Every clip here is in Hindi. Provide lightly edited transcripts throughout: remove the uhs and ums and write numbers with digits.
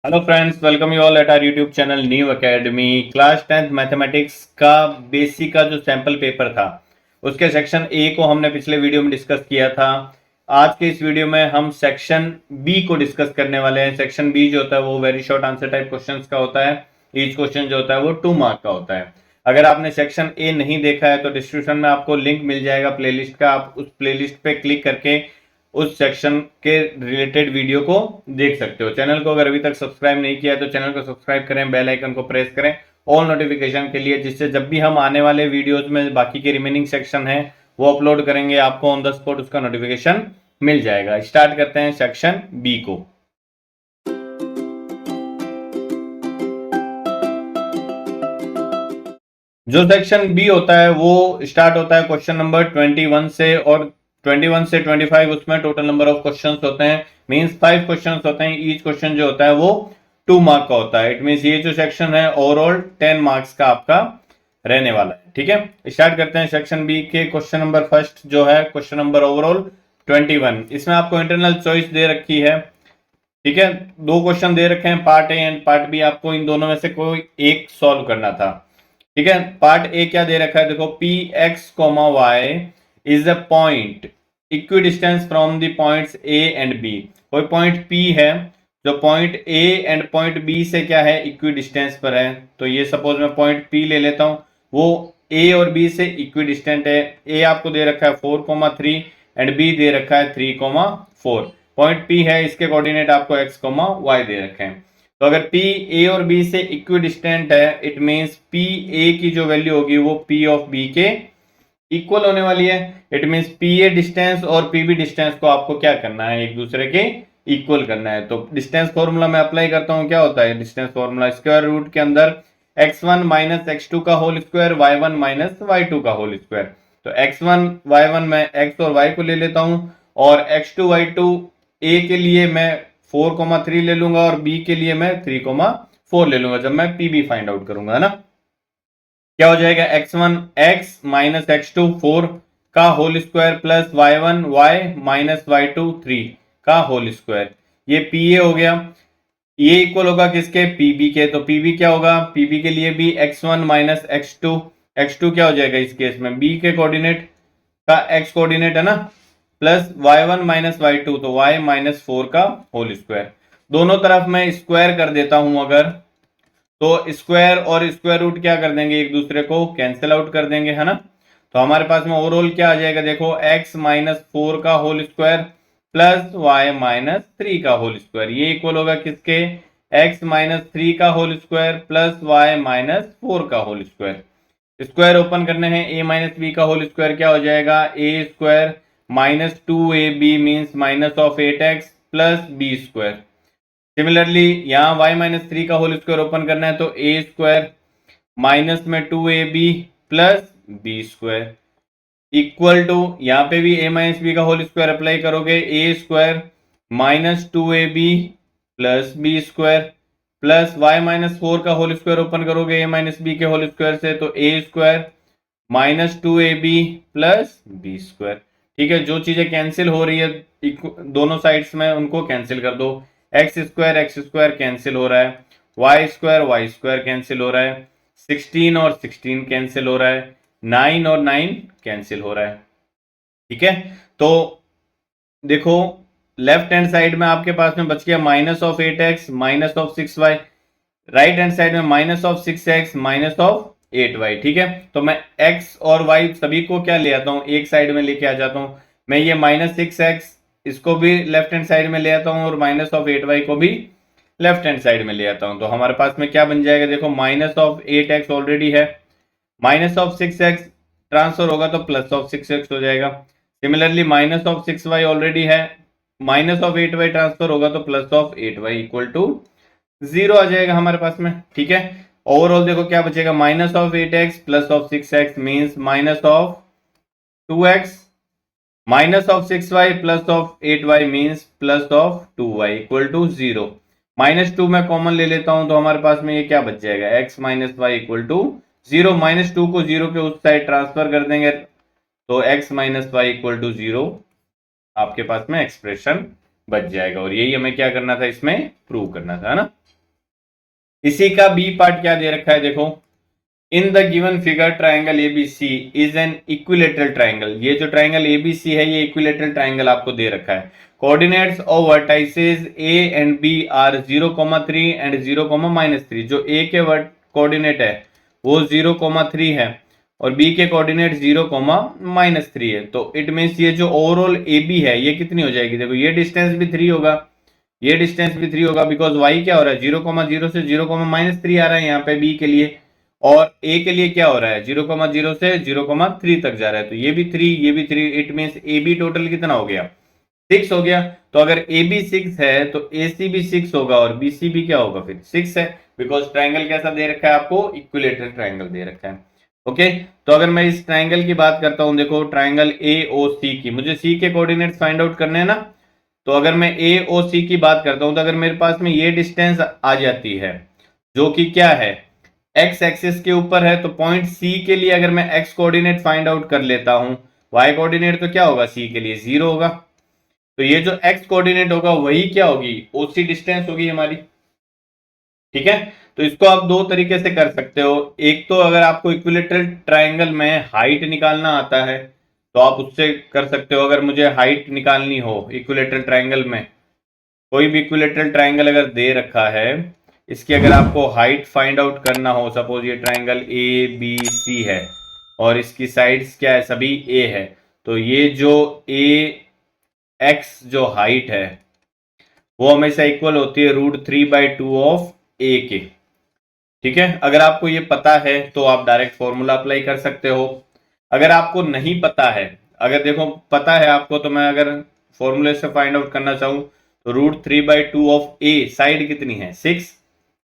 Hello friends, welcome you all at our YouTube channel New Academy. Class 10th mathematics का बेसिक का जो सैंपल पेपर था उसके सेक्शन ए को हमने पिछले वीडियो में डिस्कस किया था। आज के इस वीडियो में हम सेक्शन बी को डिस्कस करने वाले हैं। सेक्शन बी जो होता है वो very short answer type questions का होता है। ईच क्वेश्चन जो होता है वो 2 मार्क का होता है। अगर आपने सेक्शन ए नहीं देखा है तो डिस्क्रिप्शन में आपको लिंक मिल जाएगा प्लेलिस्ट का, आप उस प्लेलिस्ट पे क्लिक करके उस सेक्शन के रिलेटेड वीडियो को देख सकते हो। चैनल को अगर अभी तक सब्सक्राइब नहीं किया है तो चैनल को सब्सक्राइब करें, बेल आइकन को प्रेस करें ऑल नोटिफिकेशन के लिए, जिससे जब भी हम आने वाले वीडियोस में बाकी के रिमेनिंग सेक्शन है वो अपलोड करेंगे आपको ऑन द स्पॉट उसका नोटिफिकेशन मिल जाएगा। स्टार्ट करते हैं सेक्शन बी को। जो सेक्शन बी होता है वो स्टार्ट होता है क्वेश्चन नंबर 21 से, और 21 से 25 उसमें टोटल नंबर ऑफ क्वेश्चंस होते हैं। मींस 5 क्वेश्चंस होते हैं। ईच क्वेश्चन जो होता है वो 2 मार्क का होता है। इट मींस ये जो सेक्शन है ओवरऑल 10 मार्क्स का आपका रहने वाला है। ठीक है, स्टार्ट करते हैं सेक्शन बी के। क्वेश्चन नंबर फर्स्ट जो है क्वेश्चन नंबर ओवरऑल 21, इसमें आपको इंटरनल चॉइस दे रखी है। ठीक है, 2 क्वेश्चन दे रखे हैं, part A and part B. आपको इन दोनों में से कोई एक सॉल्व करना था। ठीक है, पार्ट ए क्या दे रखा है, देखो P X comma Y is a point equidistance from the points A and B. कोई पॉइंट पी है जो point A and point B से क्या है, इक्वी डिस्टेंस पर है। तो ये सपोज मैं पॉइंट पी ले लेता हूं, वो ए और बी से इक्वी डिस्टेंट है। ए आपको दे रखा है 4,3 एंड बी दे रखा है 3,4। पॉइंट पी है, इसके कोऑर्डिनेट आपको x, y दे रखे हैं। तो अगर P A और B से इक्वी डिस्टेंट है, इट मींस P A की जो वैल्यू होगी वो P ऑफ B के इक्वल होने वाली है। It means P A distance और P B डिस्टेंस को आपको क्या करना है, एक दूसरे के इक्वल करना है। तो डिस्टेंस फॉर्मूला मैं अप्लाई करता हूं, क्या होता है डिस्टेंस फॉर्मूला, स्क्वायर रूट के अंदर x1 माइनस x2 का whole square, y1 minus y2 का होल स्क्वायर। तो x1 y1 में x और y को ले लेता हूं, और x2 y2 a के लिए मैं 4,3 ले लूंगा और b के लिए मैं 3,4 ले लूंगा जब मैं pb फाइंड आउट करूंगा, है ना। क्या हो जाएगा, x1 x माइनस x2 4 का whole square plus y1 y minus y2 3 का होल स्क्वायर। ये pa हो गया। ये इक्वल होगा किसके, pb के। तो pb क्या होगा, pb के लिए भी x1 माइनस x2, x2 क्या हो जाएगा इस केस में b के कोऑर्डिनेट का x कोऑर्डिनेट है ना, प्लस y1 माइनस y2, तो y माइनस 4 का होल स्क्वायर। दोनों तरफ मैं स्क्वायर कर देता हूं अगर, तो स्क्वायर और स्क्वायर रूट क्या कर देंगे, एक दूसरे को कैंसिल आउट कर देंगे, है ना। तो हमारे पास में ओवरऑल क्या आ जाएगा, देखो x माइनस 4 का whole square plus y minus 3 का होल स्क्वायर। ये इक्वल होगा किसके, x माइनस 3 का whole square plus y minus 4 का होल स्क्वायर। स्क्वायर ओपन करने हैं, a माइनस बी का होल स्क्वायर क्या हो जाएगा, a square minus 2ab means minus of 8x plus B square. Similarly यहाँ y माइनस 3 का होल स्क्वायर ओपन करना है, तो a स्क्वायर माइनस में 2ab plus B square equal to, यहाँ पे भी a माइनस बी का होल स्क्वायर अप्लाई करोगे, a square minus 2ab plus B square plus y minus 4 का होल स्क्वायर ओपन करोगे a माइनस बी के होल स्क्वायर से, तो a square minus 2ab plus B square. ठीक है, जो चीजें कैंसिल हो रही है दोनों साइड्स में उनको कैंसिल कर दो। एक्स स्क्वायर कैंसिल हो रहा है, वाई स्क्वायर कैंसिल हो रहा है, 16 और 16 कैंसिल हो रहा है, 9 और 9 कैंसिल हो रहा है। ठीक है, तो देखो लेफ्ट हैंड साइड में आपके पास में बच गया minus of 8x minus of 6y, right hand side में minus of 6x minus of 8y। ठीक है, तो मैं x और y सभी को क्या ले आता हूं, एक साइड में लेके आ जाता हूं। मैं ये माइनस 6x इसको भी लेफ्ट हैंड साइड में ले आता हूं और माइनस ऑफ 8y को भी लेफ्ट हैंड साइड में ले आता हूं। तो हमारे पास में क्या बन जाएगा, देखो माइनस ऑफ 8x ऑलरेडी है, माइनस ऑफ 6x ट्रांसफर होगा तो प्लस ऑफ 6x हो जाएगा। Similarly minus of 6y already है, माइनस ऑफ 8y ट्रांसफर होगा तो plus of 8y equal to 0 आ जाएगा हमारे पास में। ठीक है, ओवरऑल देखो क्या बचेगा, minus of 8x plus of 6x means minus of 2x minus of 6y plus of 8y means plus of 2y equal to 0। Minus 2 मैं कॉमन ले लेता हूं तो हमारे पास में ये क्या बच जाएगा, x minus Y equal to 0। Minus 2 को 0 के उस साइड ट्रांसफर कर देंगे तो x minus Y equal to 0 आपके पास में एक्सप्रेशन बच जाएगा। और यही हमें क्या करना था, इसमें प्रूव करना था, है ना। इसी का बी पार्ट क्या दे रखा है देखो, in the given figure triangle ABC is an equilateral triangle. ये जो ट्राइंगल एबीसी है ये इक्विलेटरल ट्राइंगल आपको दे रखा है। Coordinates of vertices A and B are 0,3 and 0,-3। जो ए के कोऑर्डिनेट है वो 0,3 है और बी के कोऑर्डिनेट 0,-3 है। तो इट मीन्स ये जो ओवरऑल ए बी है ये कितनी हो जाएगी, देखो ये डिस्टेंस भी 3 होगा, ये डिस्टेंस भी 3 होगा, बिकॉज वाई क्या हो रहा है 0,0 से 0,-3 आ रहा है यहाँ पे बी के लिए, और ए के लिए क्या हो रहा है 0,0 से 0,3 तक जा रहा है। तो ये भी 3, ये भी 3, it means A B total कितना हो गया 6 हो गया। तो अगर ए बी 6 है तो ए सी भी 6 होगा और बी सी भी क्या होगा फिर 6 है, बिकॉज ट्राइंगल कैसा दे रखा है आपको, इक्विलेटरल ट्राइंगल दे रखा है। ओके, तो अगर मैं इस ट्राइंगल की बात करता हूं, देखो ट्राइंगल ए ओ सी की, मुझे सी के कोऑर्डिनेट्स फाइंड आउट करने हैं ना। तो अगर मैं ए ओ सी की बात करता हूं तो अगर मेरे पास में ये डिस्टेंस आ जाती है जो कि क्या है एक्स एक्सिस के ऊपर है, तो पॉइंट सी के लिए अगर मैं एक्स कोऑर्डिनेट फाइंड आउट कर लेता हूं, वाई कोऑर्डिनेट तो क्या होगा सी के लिए 0 होगा। तो ये जो एक्स कोऑर्डिनेट होगा वही क्या होगी ओसी डिस्टेंस होगी हमारी। ठीक है, तो इसको आप दो तरीके से कर सकते हो। एक तो अगर आपको इक्विलेटरल ट्राइंगल में हाइट निकालना आता है तो आप उससे कर सकते हो। अगर मुझे हाइट निकालनी हो इक्विलेटरल ट्राइंगल में, कोई भी इक्विलेटरल ट्राइंगल अगर दे रखा है, इसकी अगर आपको हाइट फाइंड आउट करना हो, सपोज ये ट्राइंगल ए बी सी है और इसकी साइड्स क्या है सभी ए है, तो ये जो ए एक्स जो हाइट है वो हमेशा इक्वल होती है √3/2 ऑफ ए के। ठीक है, अगर आपको ये पता है तो आप डायरेक्ट फॉर्मूला अप्लाई कर सकते हो। अगर आपको नहीं पता है, अगर देखो पता है आपको, तो मैं अगर फॉर्मूले से फाइंड आउट करना चाहूं तो √3/2 ऑफ ए साइड कितनी है 6,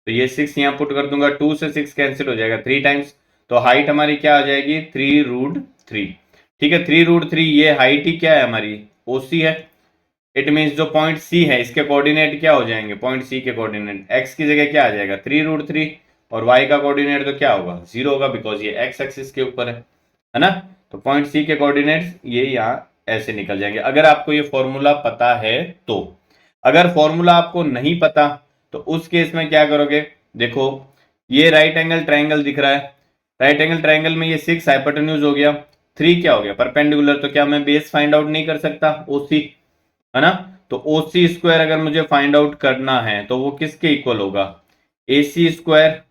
तो ये 6 यहाँ पुट कर दूंगा, 2 से 6 कैंसिल हो जाएगा 3 टाइम्स, तो हाइट हमारी क्या आ जाएगी 3√3। ठीक है, 3√3 ये हाइट ही क्या है हमारी ओसी है। इट मीन्स जो पॉइंट सी है इसके कोऑर्डिनेट क्या हो जाएंगे, पॉइंट सी के कोऑर्डिनेट एक्स की जगह क्या आ जाएगा 3√3 और वाई का कोऑर्डिनेट तो क्या होगा 0 होगा, बिकॉज ये एक्स एक्सिस के ऊपर है ना। तो पॉइंट सी के कोऑर्डिनेट्स ये यहाँ ऐसे निकल जाएंगे अगर आपको ये फॉर्मूला पता है तो। अगर फॉर्मूला आपको नहीं पता तो उस केस में क्या करोगे, देखो ये राइट एंगल ट्राइंगल दिख रहा है, राइट एंगल ट्राइंगल में ये 6 हाइपोटेन्यूज हो गया, 3 क्या हो गया परपेंडिकुलर, तो क्या मैं बेस फाइंड आउट नहीं कर सकता ओसी, है ना। तो ओसी स्क्वायर अगर मुझे फाइंड आउट करना है तो वो किसके इक्वल होगा ए सी स्क्वायर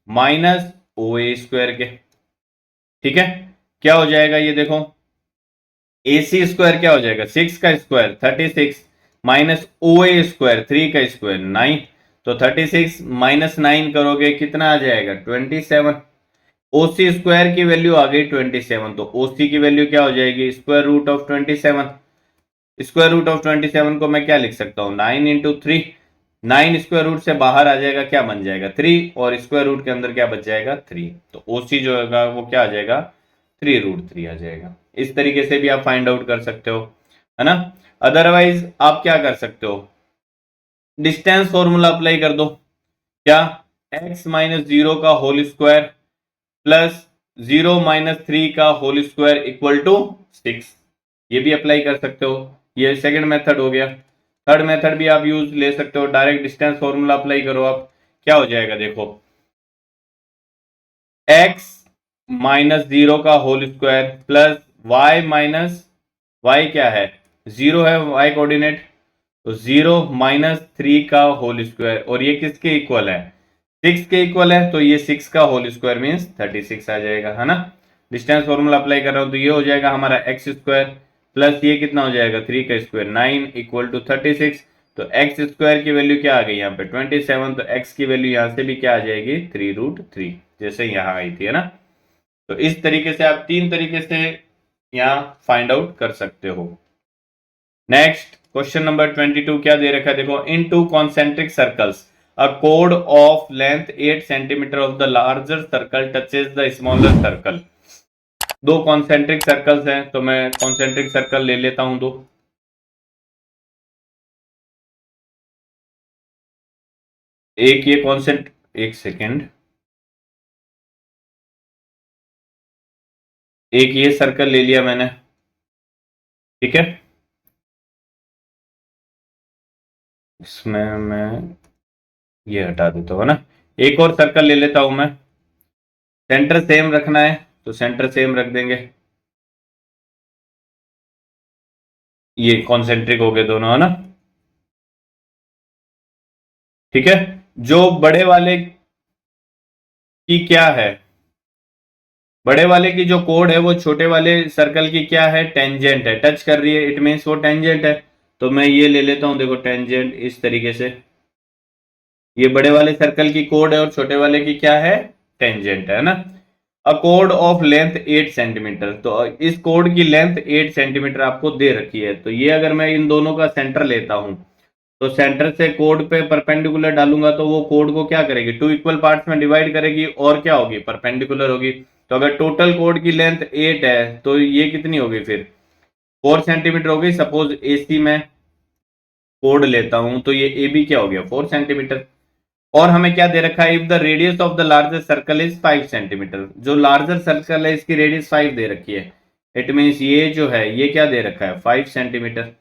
माइनस ओ ए स्क्वायर के। ठीक है, क्या हो जाएगा ये देखो, ए सी स्क्वायर क्या हो जाएगा 6 का स्क्वायर 36 माइनस ओ ए स्क्वायर 3 का स्क्वायर 9, तो 36 माइनस 9 करोगे कितना आ जाएगा 27। ओसी स्क्वायर की वैल्यू आ गई 27, तो ओसी की वैल्यू क्या हो जाएगी square root of 27। Square root of 27 को मैं क्या लिख सकता हूँ 9 × 3, 9 स्क्वायर रूट से बाहर आ जाएगा क्या बन जाएगा 3 और स्क्वायर रूट के अंदर क्या बच जाएगा 3, तो ओसी जो होगा वो क्या आ जाएगा 3√3 आ जाएगा। इस तरीके से भी आप फाइंड आउट कर सकते हो, है ना। अदरवाइज आप क्या कर सकते हो, डिस्टेंस फॉर्मूला अप्लाई कर दो, क्या x-0 का होल स्क्वायर प्लस 0-3 का होल स्क्वायर इक्वल टू 6, ये भी अप्लाई कर सकते हो। ये सेकंड मेथड हो गया। थर्ड मेथड भी आप यूज ले सकते हो, डायरेक्ट डिस्टेंस फॉर्मूला अप्लाई करो आप, क्या हो जाएगा देखो x-0 का होल स्क्वायर प्लस y क्या है 0 है y कोऑर्डिनेट, तो 0-3 का होल स्क्वायर, और ये किसके इक्वल है 6 के इक्वल है, तो ये 6 का होल स्क्वायर मीन्स 36 आ जाएगा, है ना। डिस्टेंस फॉर्मूला अप्लाई कर रहा हूं तो ये हो जाएगा हमारा एक्स स्क्वायर प्लस ये कितना हो जाएगा 3 का स्क्वायर 9 इक्वल टू 36, तो एक्स स्क्वायर की वैल्यू क्या आ गई यहाँ पे 27, तो एक्स की वैल्यू यहाँ से भी क्या आ जाएगी 3√3, जैसे यहाँ आई थी, है ना। तो इस तरीके से आप 3 तरीके से यहाँ फाइंड आउट कर सकते हो। नेक्स्ट क्वेश्चन नंबर 22 क्या दे रखा है देखो, इन 2 concentric circles a chord of length 8 centimeter of the larger circle touches the smaller circle। दो कॉन्सेंट्रिक सर्कल्स हैं तो मैं कॉन्सेंट्रिक सर्कल ले लेता हूं दो, एक ये कॉन्सेंट, एक सेकेंड, एक ये सर्कल ले लिया मैंने, ठीक है। इसमें मैं ये हटा देता हूँ ना, एक और सर्कल ले लेता हूं मैं, सेंटर सेम रखना है तो सेंटर सेम रख देंगे, ये कॉन्सेंट्रिक हो गए दोनों, है ना। ठीक है, जो बड़े वाले की क्या है, बड़े वाले की जो कोड है वो छोटे वाले सर्कल की क्या है, टेंजेंट है, टच कर रही है, इट मीन्स वो टेंजेंट है। तो मैं ये ले लेता हूं, देखो टेंजेंट इस तरीके से, ये बड़े वाले सर्कल की कोड है और छोटे वाले की क्या है, टेंजेंट है ना। A code of length 8 centimetre, तो इस कोड की लेंथ 8 सेंटीमीटर आपको दे रखी है। तो ये अगर मैं इन दोनों का सेंटर लेता हूं तो सेंटर से कोड पे परपेंडिकुलर डालूंगा तो वो कोड को क्या करेगी, टू इक्वल पार्ट्स में डिवाइड करेगी और क्या होगी, परपेंडिकुलर होगी। तो अगर टोटल कोड की लेंथ 8 है तो ये कितनी होगी फिर, 4 सेंटीमीटर होगी। सपोज एसी में कोड लेता हूं तो ये ए बी क्या हो गया, 4 सेंटीमीटर। और हमें क्या दे रखा है, if the radius of the larger circle is 5 centimetre, जो लार्जर सर्कल है इसकी रेडियस 5 दे रखी है, इट मीन्स ये जो है ये क्या दे रखा है, 5 सेंटीमीटर।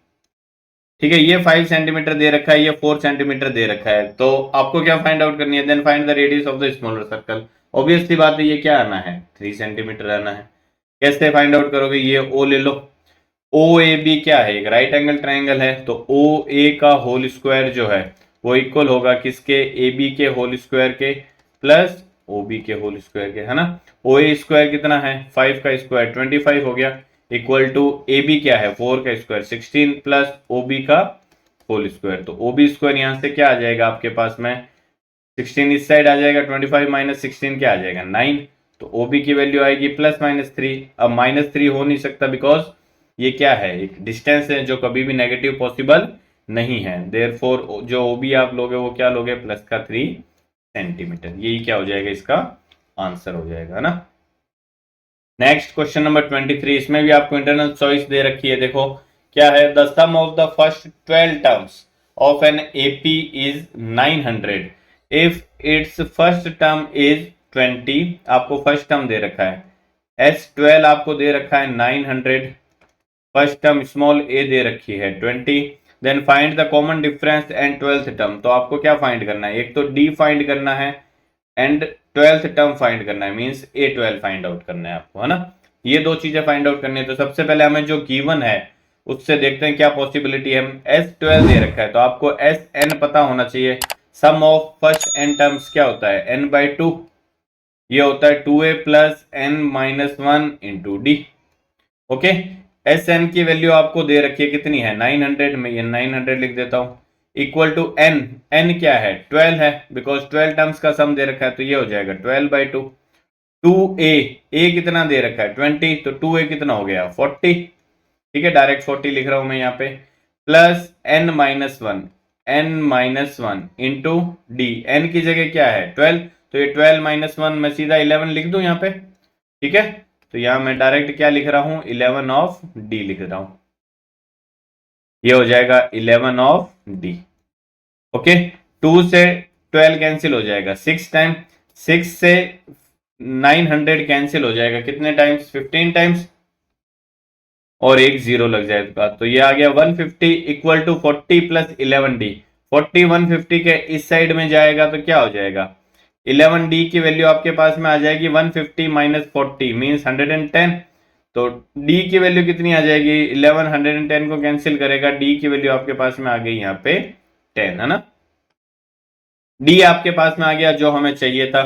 ठीक है, ये 5 सेंटीमीटर दे रखा है, ये 4 सेंटीमीटर दे रखा है। तो आपको क्या फाइंड आउट करनी है, then find the radius of the smaller circle. Obviously बात है, ये क्या आना है, 3 सेंटीमीटर आना है। कैसे फाइंड आउट करोगे, ये ओ ले लो, ओ ए बी क्या है, एक राइट एंगल ट्राइंगल है, तो ओ ए का होल स्क्वायर जो है वो इक्वल होगा किसके, ए बी के होल स्क्वायर के प्लस ओ बी के होल स्क्वायर के, है ना। ओ ए स्क्वायर कितना है, 5 का स्क्वायर 25 हो गया, इक्वल टू ए बी क्या है, 4 का स्क्वायर 16 प्लस ओ बी का होल स्क्वायर। तो ओ बी स्क्वायर यहां से क्या आ जाएगा आपके पास में, 16 इस साइड आ जाएगा, 25 माइनस 16 क्या आ जाएगा, 9। तो ओ बी की वैल्यू आएगी +-3। अब -3 हो नहीं सकता बिकॉज ये क्या है, एक डिस्टेंस है जो कभी भी नेगेटिव पॉसिबल नहीं है। देयरफॉर जो ओ बी आप लोगे वो क्या लोगे, +3 सेंटीमीटर। यही क्या हो जाएगा, इसका आंसर हो जाएगा, है ना। नेक्स्ट क्वेश्चन नंबर 23, इसमें भी आपको इंटरनल चॉइस दे रखी है। देखो क्या है, the sum of the first 12 terms of an AP is 900 if it's first term is 20। आपको फर्स्ट टर्म दे रखा है S12, आपको दे रखा है 900, फर्स्ट टर्म स्मॉल ए दे रखी है 20। Then find the common difference and 12th term. तो आपको क्या फाइंड करना है, एक तो डी फाइंड करना है एंड 12th टर्म फाइंड करना है, मींस A12 फाइंड आउट करना है आपको, है ना। ये दो चीजें फाइंड आउट करनी है। तो सबसे पहले हमें जो गिवन है उससे देखते हैं क्या पॉसिबिलिटी है। S12 दे रखा है तो आपको Sn पता होना चाहिए। सम ऑफ फर्स्ट n टर्म्स क्या होता है, n/2, ये होता है 2a plus n-1 into D. Okay, Sn की वैल्यू आपको दे रखी है कितनी है, 900, में ये 900 लिख देता हूं, इक्वल टू n, n क्या है 12 है, बिकॉज 12 टर्म्स का सम दे रखा है तो ये हो जाएगा 12/2। 2a, a कितना दे रखा है 20, तो 2a कितना हो गया 40। ठीक है, डायरेक्ट 40 लिख रहा हूं मैं यहाँ पे, plus n-1, n-1 into D, n की जगह क्या है 12, तो ये 12-1 मैं सीधा 11 लिख दूं यहाँ पे। ठीक है, तो यहां मैं डायरेक्ट क्या लिख रहा हूं, 11 ऑफ डी लिख रहा हूं, ये हो जाएगा 11 ऑफ डी। ओके, 2 से 12 कैंसिल हो जाएगा 6 टाइम, 6 से 900 कैंसिल हो जाएगा कितने टाइम्स, 15 टाइम्स, और एक जीरो लग जाएगा। तो ये आ गया 150 इक्वल टू 40 प्लस 11d। 40 150 के इस साइड में जाएगा तो क्या हो जाएगा, 11d की वैल्यू आपके पास में आ जाएगी 150 माइनस 40 मीन्स 110। तो d की वैल्यू कितनी आ जाएगी, 11 110 को कैंसिल करेगा, d की वैल्यू आपके पास में आ गई यहाँ पे 10, है ना। d आपके पास में आ गया जो हमें चाहिए था।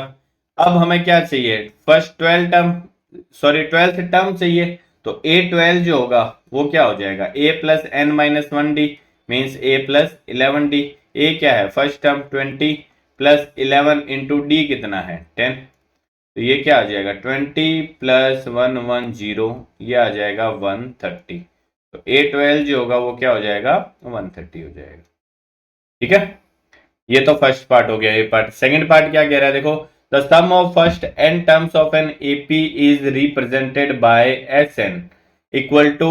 अब हमें क्या चाहिए, first 12 term, sorry 12th term चाहिए। तो A12 जो होगा वो क्या हो जाएगा, a plus n-1d means a plus 11d। a क्या है first term 20 plus 11 into D कितना है 10, तो ये क्या आ जाएगा 20 प्लस 110, ये आ जाएगा 130। तो A12 जो होगा वो क्या हो जाएगा 130 हो जाएगा। ठीक है, ये तो फर्स्ट पार्ट हो गया। ये पार्ट, सेकंड पार्ट क्या कह रहा है, देखो the sum of first n terms of an AP is represented by Sn equal to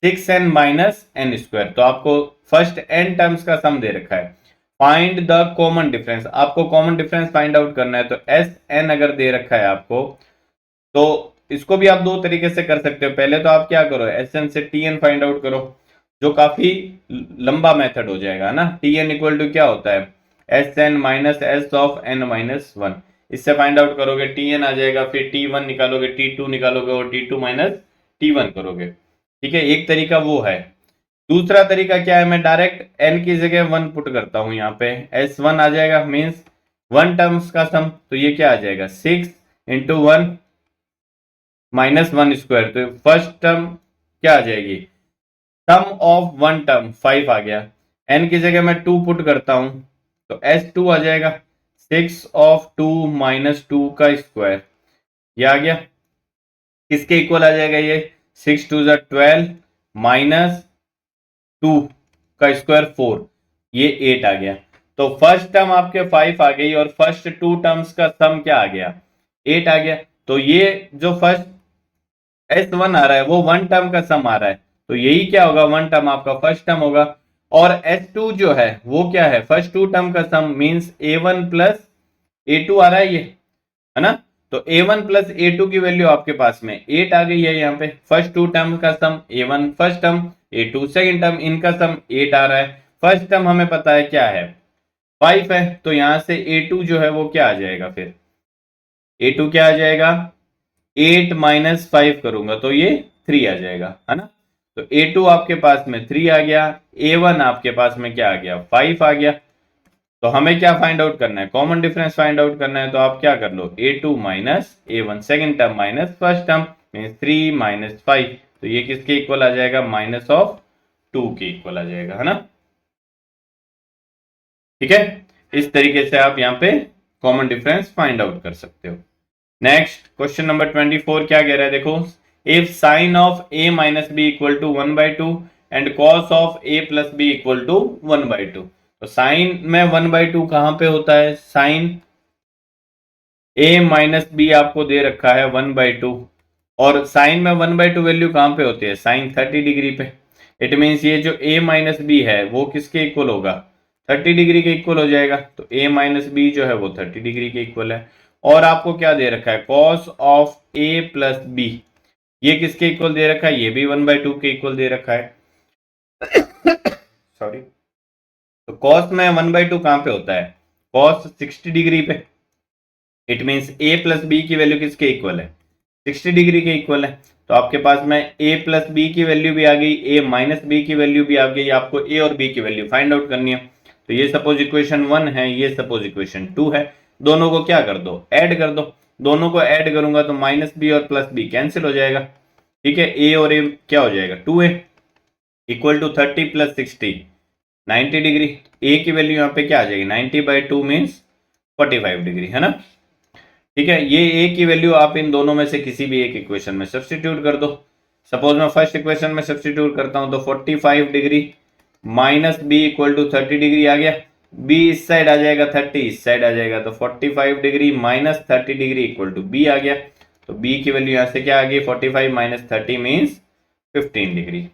6n minus n square. तो आपको फर्स्ट n टर्म्स का सम दे रखा है, फाइंड द कॉमन डिफरेंस। आपको कॉमन डिफरेंस फाइंड आउट करना है। तो Sn अगर दे रखा है आपको तो इसको भी आप दो तरीके से कर सकते हो। पहले तो आप क्या करो, Sn से Tn फाइंड आउट करो, जो काफी लंबा मेथड हो जाएगा ना। Tn इक्वल टू क्या होता है, S N minus S of N minus one. इससे फाइंड आउट करोगे टी एन आ जाएगा, फिर टी वन निकालोगे, टी टू निकालोगे और T two minus T one करोगे। ठीक है, एक तरीका वो है। दूसरा तरीका क्या है, मैं डायरेक्ट एन की जगह वन पुट करता हूं, यहाँ पे एस वन आ जाएगा, मीन्स वन टर्म्स का सम, तो ये क्या आ जाएगा 6 into one minus one square. तो फर्स्ट टर्म क्या आ जाएगी, सम ऑफ वन टर्म 5 आ गया। एन की जगह मैं 2 पुट करता हूं, तो एस टू आ जाएगा 6 ऑफ 2 माइनस 2 का स्क्वायर, ये आ गया। किसके इक्वल आ जाएगा ये, 6 टू 12 माइनस 2 का स्क्वायर 4, ये 8 आ गया। तो फर्स्ट टर्म आपके 5 आ गई और फर्स्ट 2 टर्म्स का सम क्या आ गया 8 आ गया। तो ये जो फर्स्ट S1 आ रहा है वो वन टर्म का सम आ रहा है, तो यही क्या होगा, वन टर्म आपका फर्स्ट टर्म होगा। और S2 जो है वो क्या है, फर्स्ट 2 टर्म का सम, मींस A1 प्लस A2 आ रहा है ये, है ना। तो A1 प्लस A2 की वैल्यू आपके पास में 8 आ गई है यहाँ पे। फर्स्ट 2 टर्म का सम A1 first term, A2 second term, इनका सम 8 आ रहा है। फर्स्ट टर्म हमें पता है क्या है 5 है, तो यहां से A2 जो है वो क्या आ जाएगा, फिर A2 क्या आ जाएगा 8 माइनस 5 करूंगा तो ये 3 आ जाएगा, है ना। तो A2 आपके पास में 3 आ गया, A1 आपके पास में क्या आ गया 5 आ गया। तो हमें क्या फाइंड आउट करना है, कॉमन डिफरेंस फाइंड आउट करना है। तो आप क्या कर लो, A2 minus A1 second term minus first term, means 3 minus 5, तो ये किसके इक्वल आ जाएगा, माइनस ऑफ 2 के इक्वल आ जाएगा, है ना। ठीक है, इस तरीके से आप यहाँ पे कॉमन डिफरेंस फाइंड आउट कर सकते हो। नेक्स्ट क्वेश्चन नंबर 24 क्या कह रहा है, देखो, if sine of a minus B equal to 1/2 and cos of a plus B equal to 1/2। तो साइन में 1/2 कहां पे होता है, साइन a माइनस बी आपको दे रखा है 1/2, और साइन में 1/2 वैल्यू कहां पे होती है, साइन 30 डिग्री पे। इट मीन्स ये जो a माइनस बी है वो किसके इक्वल होगा, 30 डिग्री के इक्वल हो जाएगा। तो a माइनस बी जो है वो 30 डिग्री के इक्वल है। और आपको क्या दे रखा है, cos of a plus B, ये किसके इक्वल दे रखा है, ये भी 1/2 के इक्वल दे रखा है। सॉरी, तो कॉस में 1/2 कहां पे होता है, कॉस 60 डिग्री पे। It means a plus B की वैल्यू किसके इक्वल है, 60 डिग्री के इक्वल है। तो आपके पास में a प्लस बी की वैल्यू भी आ गई, a माइनस बी की वैल्यू भी आ गई, आपको a और b की वैल्यू फाइंड आउट करनी है। तो ये सपोज इक्वेशन 1 है, ये सपोज इक्वेशन 2 है, दोनों को क्या कर दो, ऐड कर दो। दोनों को ऐड करूंगा तो माइनस बी और प्लस बी कैंसिल हो जाएगा। ठीक है, a और a क्या हो जाएगा 2a equal to 30 plus 60 90 degree. a की वैल्यू यहाँ पे क्या आ जाएगी, 90/2 मीन्स 45 डिग्री, है ना। ठीक है, ये a की वैल्यू आप इन दोनों में से किसी भी एक इक्वेशन में सब्स्टिट्यूट कर दो। सपोज मैं फर्स्ट इक्वेशन में सब्स्टिट्यूट करता हूं तो 45 degree minus B equal to 30 degree आ गया, b इस साइड आ जाएगा 30 इस साइड आ जाएगा, तो 45 degree minus 30 degree equal to b आ गया। तो b की वैल्यू यहां से क्या आ गई, 45 माइनस 30 मीन्स 15 डिग्री।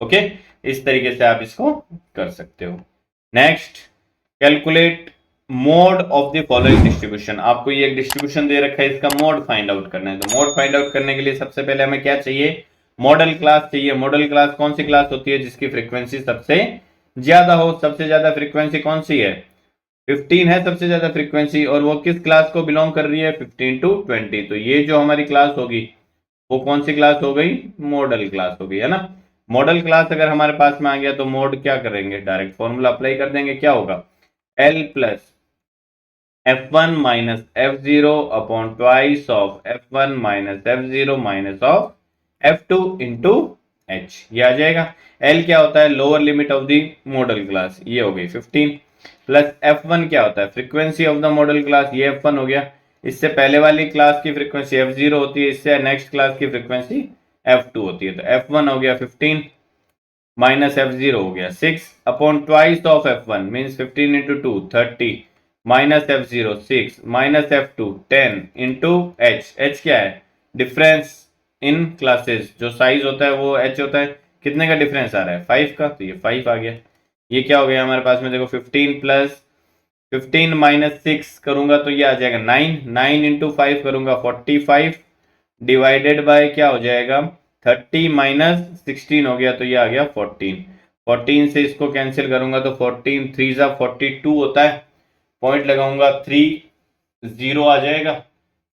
ओके, इस तरीके से आप इसको कर सकते हो। Next, calculate mode of the following distribution. आपको ये एक डिस्ट्रीब्यूशन दे रखा है, इसका मोड फाइंड आउट करना है। तो मोड फाइंड आउट करने के लिए सबसे पहले हमें क्या चाहिए, मॉडल क्लास चाहिए। मॉडल क्लास कौन सी क्लास होती है, जिसकी फ्रीक्वेंसी सबसे ज्यादा हो। सबसे ज्यादा फ्रीक्वेंसी कौन सी है, 15 है सबसे ज्यादा फ्रीक्वेंसी, और वो किस क्लास को बिलोंग कर रही है, 15 to 20। तो ये जो हमारी क्लास होगी वो कौन सी क्लास हो गई, मॉडल क्लास हो गई, है ना। मॉडल क्लास अगर हमारे पास में आ गया तो मोड क्या करेंगे, डायरेक्ट फॉर्मूला अप्लाई कर देंगे, क्या होगा, L plus F1 minus F0 upon twice of F1 minus F0 minus of F2 into H, ये आ जाएगा। L क्या होता है, lower limit of the model class, ये हो गई 15, प्लस F1 क्या होता है, frequency of the model class, ये F1 हो गया। इससे पहले वाली क्लास की फ्रीक्वेंसी F0 होती है, इससे नेक्स्ट क्लास की फ्रीक्वेंसी F2 होती है। तो F1 हो गया 15 माइनस F0 हो गया 6 upon twice of F1 means 15 into 2 30 minus F0 6 minus F2 10 into H क्या है, डिफरेंस इन क्लासेस, जो साइज होता है वो H होता है। कितने का डिफरेंस आ रहा है, 5 का, तो ये 5 आ गया। ये क्या हो गया हमारे पास में, देखो 15 प्लस 15 माइनस 6 करूंगा तो ये आ जाएगा 9, 9 इंटू 5 करूंगा 45 डिवाइडेड बाय क्या हो जाएगा 30 माइनस 16 हो गया, तो ये आ गया 14। 14 से इसको कैंसिल करूंगा तो 14 3 जा 42 होता है, पॉइंट लगाऊंगा 3 0 आ जाएगा,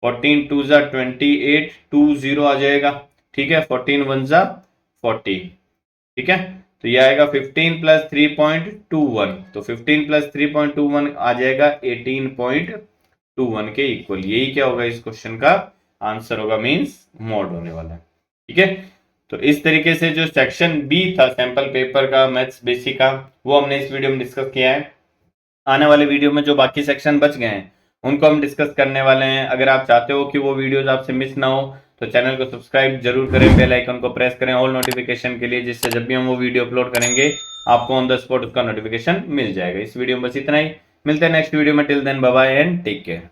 14 2 जा 28 2 0 आ जाएगा, ठीक है, 14 1 जा 40, ठीक है। तो ये आएगा 15 प्लस 3.21, तो 15 प्लस 3.21 आ जाएगा 18.21 के इक्वल। यही क्या होगा इस क्वेश्चन का आंसर होगा, मींस मॉड होने वाला है, ठीक है। तो इस तरीके से जो सेक्शन बी था सैंपल पेपर का मैथ्स बेसिक का, वो हमने इस वीडियो में डिस्कस किया है। आने वाले वीडियो में जो बाकी सेक्शन बच गए हैं उनको हम डिस्कस करने वाले हैं। अगर आप चाहते हो कि वो वीडियोस आपसे मिस ना हो तो चैनल को सब्सक्राइब जरूर करें, बेल आइकन को प्रेस करें ऑल नोटिफिकेशन के लिए, जिससे जब भी हम वो वीडियो अपलोड करेंगे आपको ऑन द स्पॉट उसका नोटिफिकेशन मिल जाएगा। इस वीडियो में बस इतना ही, मिलते हैं नेक्स्ट वीडियो में। Till then bye bye and take care.